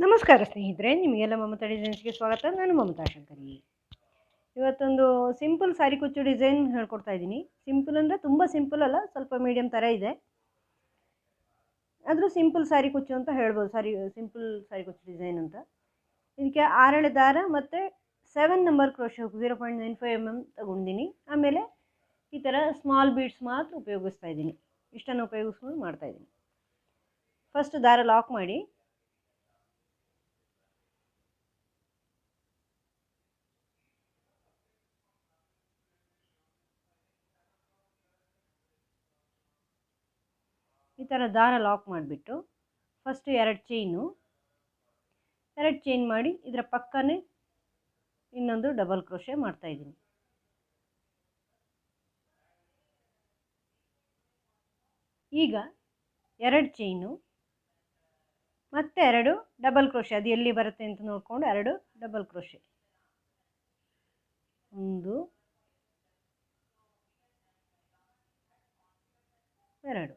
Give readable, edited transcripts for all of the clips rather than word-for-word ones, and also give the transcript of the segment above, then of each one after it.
ನಮಸ್ಕಾರ ಸ್ನೇಹಿತರೆ, ನಿಮಗೆಲ್ಲ ಮಮತಾ ಡಿಸೈನ್ಸ್ಗೆ ಸ್ವಾಗತ. ನಾನು ಮಮತಾ ಶಂಕರಿ. ಇವತ್ತೊಂದು ಸಿಂಪಲ್ ಸಾರಿ ಕುಚ್ಚು ಡಿಸೈನ್ ಹೇಳ್ಕೊಡ್ತಾ ಇದ್ದೀನಿ. ಸಿಂಪಲ್ ಅಂದರೆ ತುಂಬ ಸಿಂಪಲ್ ಅಲ್ಲ, ಸ್ವಲ್ಪ ಮೀಡಿಯಮ್ ಥರ ಇದೆ. ಆದರೂ ಸಿಂಪಲ್ ಸಾರಿ ಕುಚ್ಚು ಅಂತ ಹೇಳ್ಬೋದು, ಸಿಂಪಲ್ ಸಾರಿ ಕುಚ್ಚು ಡಿಸೈನ್ ಅಂತ. ಇದಕ್ಕೆ 6 ದಾರ ಮತ್ತು 7 ನಂಬರ್ ಕ್ರೋಶೆ ಹುಕ್ 0.95 mm ತಗೊಂಡಿದ್ದೀನಿ. ಆಮೇಲೆ ಈ ಥರ ಸ್ಮಾಲ್ ಬೀಡ್ಸ್ ಮಾತ್ರ ಉಪಯೋಗಿಸ್ತಾ ಇದ್ದೀನಿ. ಇಷ್ಟನ್ನು ಉಪಯೋಗಿಸ್ಕೊಂಡು ಮಾಡ್ತಾಯಿದ್ದೀನಿ. ಫಸ್ಟ್ ದಾರ ಲಾಕ್ ಮಾಡಿ ಈ ಥರ ದಾರ ಲಾಕ್ ಮಾಡಿಬಿಟ್ಟು ಫಸ್ಟ್ 2 ಚೈನ್ ಮಾಡಿ ಇದರ ಪಕ್ಕನೇ ಇನ್ನೊಂದು ಡಬಲ್ ಕ್ರೋಶೆ ಮಾಡ್ತಾಯಿದ್ದೀನಿ. ಈಗ 2 ಚೈನು ಮತ್ತೆ 2 ಡಬಲ್ ಕ್ರೋಶೆ, ಅದು ಎಲ್ಲಿ ಬರುತ್ತೆ ಅಂತ ನೋಡಿಕೊಂಡು 2 ಡಬಲ್ ಕ್ರೋಶೆ, 1 2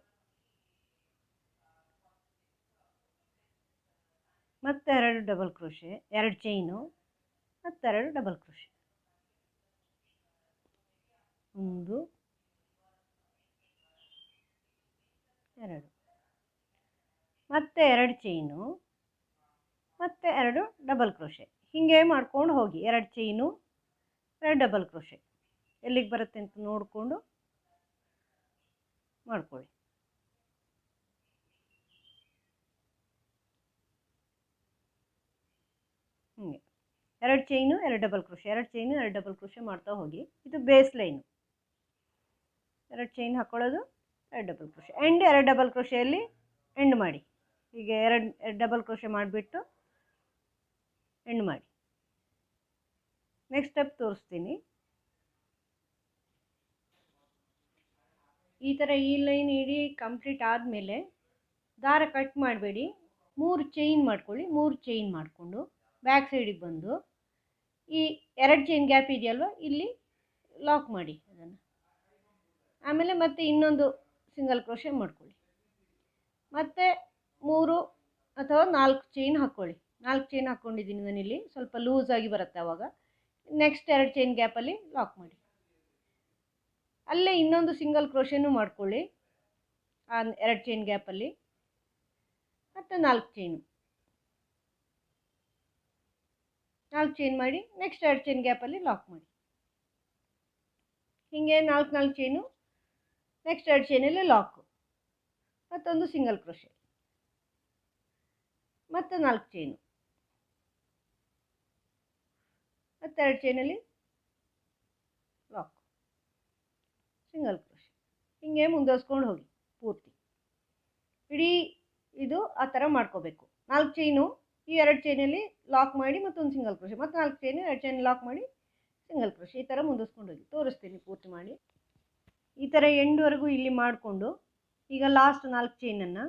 ಮತ್ತೆ 2 ಡಬಲ್ ಕ್ರೋಶೆ, 2 ಚೈನು ಮತ್ತೆ 2 ಡಬಲ್ ಕ್ರೋಶೆ, 1 2 ಮತ್ತೆ 2 ಚೈನು ಮತ್ತೆ 2 ಡಬಲ್ ಕ್ರೋಶೆ. ಹೀಗೆ ಮಾಡ್ಕೊಂಡು ಹೋಗಿ 2 ಚೈನು 2 ಡಬಲ್ ಕ್ರೋಶೆ ಎಲ್ಲಿಗೆ ಬರುತ್ತೆ ಅಂತ ನೋಡಿಕೊಂಡು ಮಾಡ್ಕೊಳ್ಳಿ. ಹೀಗೆ 2 chain 2 double crochet, 2 chain 2 double crochet ಮಾಡ್ತಾ ಹೋಗಿ. ಇದು ಬೇಸ್ ಲೈನು. 2 ಚೈನ್ ಹಾಕ್ಕೊಳ್ಳೋದು, 2 ಡಬಲ್ ಕ್ರೋಶೆ, ಎಂಡ್ 2 ಡಬಲ್ ಕ್ರೋಶೆಯಲ್ಲಿ ಎಂಡ್ ಮಾಡಿ. ಹೀಗೆ 2 ಡಬಲ್ ಕ್ರೋಶೆ ಮಾಡಿಬಿಟ್ಟು ಎಂಡ್ ಮಾಡಿ. ನೆಕ್ಸ್ಟ್ ಸ್ಟೆಪ್ ತೋರಿಸ್ತೀನಿ. ಈ ಥರ ಈ ಲೈನ್ ಇಡೀ ಕಂಪ್ಲೀಟ್ ಆದಮೇಲೆ ದಾರ ಕಟ್ ಮಾಡಬೇಡಿ, 3 ಚೈನ್ ಮಾಡ್ಕೊಳ್ಳಿ. 3 ಚೈನ್ ಮಾಡಿಕೊಂಡು ಬ್ಯಾಕ್ ಸೈಡಿಗೆ ಬಂದು ಈ 2 ಚೈನ್ ಗ್ಯಾಪ್ ಇದೆಯಲ್ವ, ಇಲ್ಲಿ ಲಾಕ್ ಮಾಡಿ ಅದನ್ನು. ಆಮೇಲೆ ಮತ್ತೆ ಇನ್ನೊಂದು ಸಿಂಗಲ್ ಕ್ರೋಶೆ ಮಾಡ್ಕೊಳ್ಳಿ. ಮತ್ತು 3 ಅಥವಾ 4 ಚೈನ್ ಹಾಕ್ಕೊಳ್ಳಿ. 4 ಚೈನ್ ಹಾಕ್ಕೊಂಡಿದ್ದೀನಿ ನಾನಿಲ್ಲಿ, ಸ್ವಲ್ಪ ಲೂಸಾಗಿ ಬರುತ್ತೆ ಆವಾಗ. ನೆಕ್ಸ್ಟ್ 2 ಚೈನ್ ಗ್ಯಾಪಲ್ಲಿ ಲಾಕ್ ಮಾಡಿ. ಅಲ್ಲೇ ಇನ್ನೊಂದು ಸಿಂಗಲ್ ಕ್ರೋಶೆನೂ ಮಾಡ್ಕೊಳ್ಳಿ ಆ 2 ಚೈನ್ ಗ್ಯಾಪಲ್ಲಿ. ಮತ್ತು 4 ಚೈನು, 4 ಚೈನ್ ಮಾಡಿ ನೆಕ್ಸ್ಟ್ 2 ಚೈನ್ ಗ್ಯಾಪಲ್ಲಿ ಲಾಕ್ ಮಾಡಿ. ಹೀಗೆ 4 ಚೈನು, ನೆಕ್ಸ್ಟ್ 2 ಚೈನಲ್ಲಿ ಲಾಕು, ಮತ್ತೊಂದು ಸಿಂಗಲ್ ಕ್ರೋಶೆ, ಮತ್ತು 4 ಚೈನು, ಮತ್ತು 2 ಚೈನಲ್ಲಿ ಲಾಕ್, ಸಿಂಗಲ್ ಕ್ರೋಶೆ. ಹೀಗೆ ಮುಂದುವರ್ಸ್ಕೊಂಡು ಹೋಗಿ ಪೂರ್ತಿ ಇಡೀ ಇದು ಆ ಥರ ಮಾಡ್ಕೋಬೇಕು. 4 ಚೈನು ಈ 2 ಚೈನಲ್ಲಿ ಲಾಕ್ ಮಾಡಿ ಮತ್ತೊಂದು ಸಿಂಗಲ್ ಕ್ರೋಶೆ, ಮತ್ತು 4 ಚೈನು 2 ಚೈನ್ ಲಾಕ್ ಮಾಡಿ ಸಿಂಗಲ್ ಕ್ರೋಶೆ. ಈ ಥರ ಮುಂದುವರ್ಸ್ಕೊಂಡು ಹೋಗಿ. ತೋರಿಸ್ತೀನಿ ಪೂರ್ತಿ ಮಾಡಿ. ಈ ಥರ ಎಂಡ್ವರೆಗೂ ಇಲ್ಲಿ ಮಾಡಿಕೊಂಡು ಈಗ ಲಾಸ್ಟ್ 4 ಚೈನನ್ನು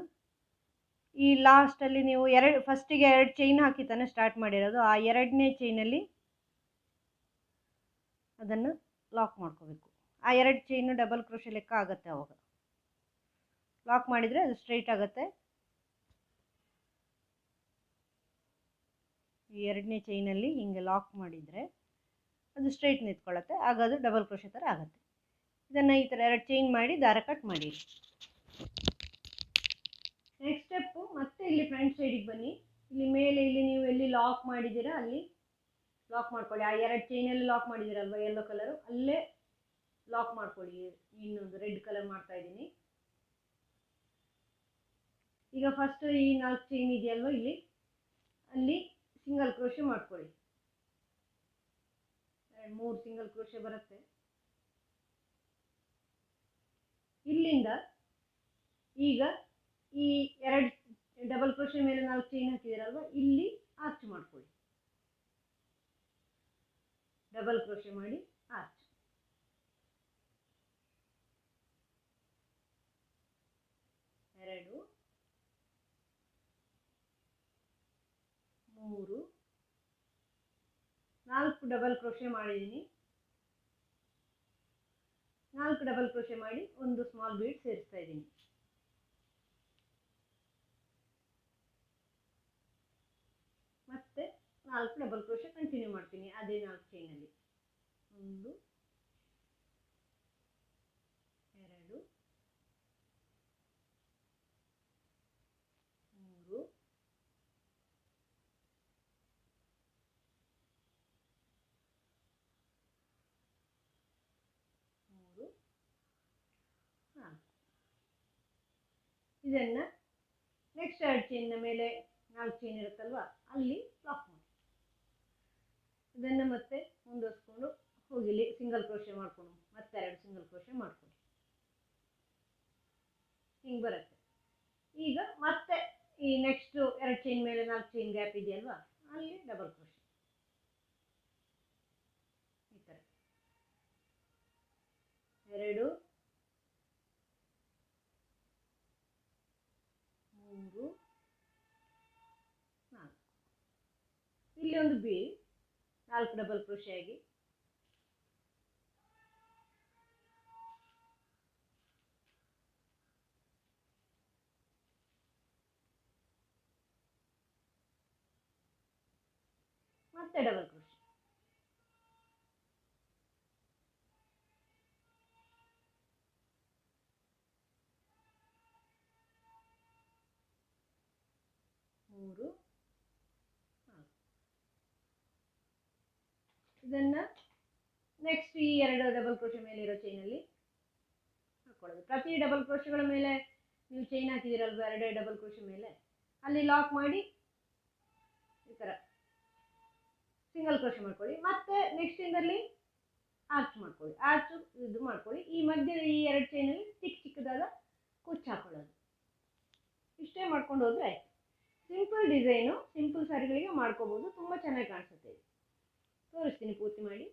ಈ ಲಾಸ್ಟಲ್ಲಿ ನೀವು ಫಸ್ಟಿಗೆ 2 ಚೈನ್ ಹಾಕಿ ತಾನೇ ಸ್ಟಾರ್ಟ್ ಮಾಡಿರೋದು, ಆ 2ನೇ ಚೈನಲ್ಲಿ ಅದನ್ನು ಲಾಕ್ ಮಾಡ್ಕೋಬೇಕು. ಆ 2 ಚೈನು ಡಬಲ್ ಕ್ರೋಶೆ ಲೆಕ್ಕ ಆಗುತ್ತೆ. ಅವಾಗ ಲಾಕ್ ಮಾಡಿದರೆ ಅದು ಸ್ಟ್ರೈಟ್ ಆಗುತ್ತೆ. ಈ 2ನೇ ಚೈನಲ್ಲಿ ಹಿಂಗೆ ಲಾಕ್ ಮಾಡಿದರೆ ಅದು ಸ್ಟ್ರೈಟ್ ನಿಂತ್ಕೊಳ್ಳುತ್ತೆ. ಆಗ ಅದು ಡಬಲ್ ಕ್ರೋಶೆ ಥರ ಆಗುತ್ತೆ. ಇದನ್ನು ಈ ಥರ 2 ಚೈನ್ ಮಾಡಿ ದಾರ ಕಟ್ ಮಾಡಿ. ನೆಕ್ಸ್ಟ್ ಸ್ಟೆಪ್ಪು ಮತ್ತೆ ಇಲ್ಲಿ ಫ್ರಂಟ್ ಸೈಡಿಗೆ ಬನ್ನಿ. ಇಲ್ಲಿ ಮೇಲೆ ಇಲ್ಲಿ ನೀವು ಎಲ್ಲಿ ಲಾಕ್ ಮಾಡಿದ್ದೀರಾ ಅಲ್ಲಿ ಲಾಕ್ ಮಾಡ್ಕೊಳ್ಳಿ. ಆ 2 ಚೈನಲ್ಲಿ ಲಾಕ್ ಮಾಡಿದ್ದೀರಲ್ವ ಯೆಲ್ಲೋ ಕಲರು, ಅಲ್ಲೇ ಲಾಕ್ ಮಾಡ್ಕೊಳ್ಳಿ. ಇನ್ನೊಂದು ರೆಡ್ ಕಲರ್ ಮಾಡ್ತಾ ಇದ್ದೀನಿ. ಈಗ ಫಸ್ಟ್ ಈ 4 ಚೈನ್ ಇದೆಯಲ್ವ ಇಲ್ಲಿ, ಅಲ್ಲಿ ಸಿಂಗಲ್ ಕ್ರೋಶೆ ಮಾಡ್ಕೊಳ್ಳಿ. 3 ಸಿಂಗಲ್ ಕ್ರೋಶೆ ಬರುತ್ತೆ. ಇಲ್ಲಿಂದ ಈಗ ಈ 2 ಡಬಲ್ ಕ್ರೋಶೆ ಮೇಲೆ 4 ಚೈನ್ ಹಾಕಿದ್ದೀರಲ್ವ, ಇಲ್ಲಿ ಆರ್ಚ್ ಮಾಡ್ಕೊಳ್ಳಿ. ಡಬಲ್ ಕ್ರೋಶೆ ಮಾಡಿ ಆರ್ಚ್. 2 3 4 ಡಬಲ್ ಕ್ರೋಶೆ ಮಾಡಿದ್ದೀನಿ. 4 ಡಬಲ್ ಕ್ರೋಶೆ ಮಾಡಿ ಒಂದು ಸ್ಮಾಲ್ ಬೀಡ್ ಸೇರಿಸ್ತಾ ಇದ್ದೀನಿ. 4 ಡಬಲ್ ಕ್ರೋಶೆ ಕಂಟಿನ್ಯೂ ಮಾಡ್ತೀನಿ ಅದೇ 4 ಚೈನಲ್ಲಿ. 1 2 3 4. ಇದನ್ನು ನೆಕ್ಸ್ಟ್ 2 ಚೈನ್ನ ಮೇಲೆ 4 ಚೈನ್ ಇರುತ್ತಲ್ವ ಅಲ್ಲಿ ಲಾಕ್ ಮಾಡಿ. ಇದನ್ನು ಮತ್ತೆ ಮುಂದುವರಿಸ್ಕೊಂಡು ಹೋಗಿಲಿ ಸಿಂಗಲ್ ಕ್ರೋಶೆ ಮಾಡಿಕೊಂಡು ಮತ್ತೆ 2 ಸಿಂಗಲ್ ಕ್ರೋಶೆ ಮಾಡ್ಕೊಳ್ಳಿ. ಹಿಂಗೆ ಬರುತ್ತೆ. ಈಗ ಮತ್ತೆ ಈ ನೆಕ್ಸ್ಟ್ 2 ಚೈನ್ ಮೇಲೆ 4 ಚೈನ್ ಗ್ಯಾಪ್ ಇದೆಯಲ್ವಾ ಅಲ್ಲಿ ಡಬಲ್ ಕ್ರೋಶೆ ಈ ಥರ 2 3 4. ಇಲ್ಲಿ ಒಂದು ಬಿ 4 ಡಬಲ್ ಕ್ರೋಶೆ ಆಗಿ ಮತ್ತೆ ಡಬಲ್ ಕ್ರೋಶೆ. ಇದನ್ನು ನೆಕ್ಸ್ಟ್ ಈ 2 ಡಬಲ್ ಕ್ರೋಶೆ ಮೇಲೆ ಇರೋ ಚೈನಲ್ಲಿ ಹಾಕೊಳ್ಳೋದು. ಪ್ರತಿ ಡಬಲ್ ಕ್ರೋಶೆಗಳ ಮೇಲೆ ನೀವು ಚೈನ್ ಹಾಕಿದ್ದೀರಲ್ವ 2 ಡಬಲ್ ಕ್ರೋಶೆ ಮೇಲೆ ಅಲ್ಲಿ ಲಾಕ್ ಮಾಡಿ ಈ ಥರ ಸಿಂಗಲ್ ಕ್ರೋಶೆ ಮಾಡ್ಕೊಳ್ಳಿ. ಮತ್ತೆ ನೆಕ್ಸ್ಟ್ ಇಂದಲ್ಲಿ ಆರ್ಚ್ ಮಾಡ್ಕೊಳ್ಳಿ. ಆರ್ಚ್ ಇದು ಮಾಡ್ಕೊಳ್ಳಿ. ಈ ಮಧ್ಯದ ಈ 2 ಚೈನಲ್ಲಿ ಚಿಕ್ಕದಾದ ಕುಚ್ಚು ಹಾಕೊಳ್ಳೋದು. ಇಷ್ಟೇ ಮಾಡ್ಕೊಂಡು ಹೋದರೆ ಆಯ್ತು. ಸಿಂಪಲ್ ಡಿಸೈನು, ಸಿಂಪಲ್ ಸ್ಯಾರಿಗಳಿಗೆ ಮಾಡ್ಕೋಬೋದು. ತುಂಬ ಚೆನ್ನಾಗಿ ಕಾಣಿಸುತ್ತೆ. ತೋರಿಸ್ತೀನಿ ಪೂರ್ತಿ ಮಾಡಿ.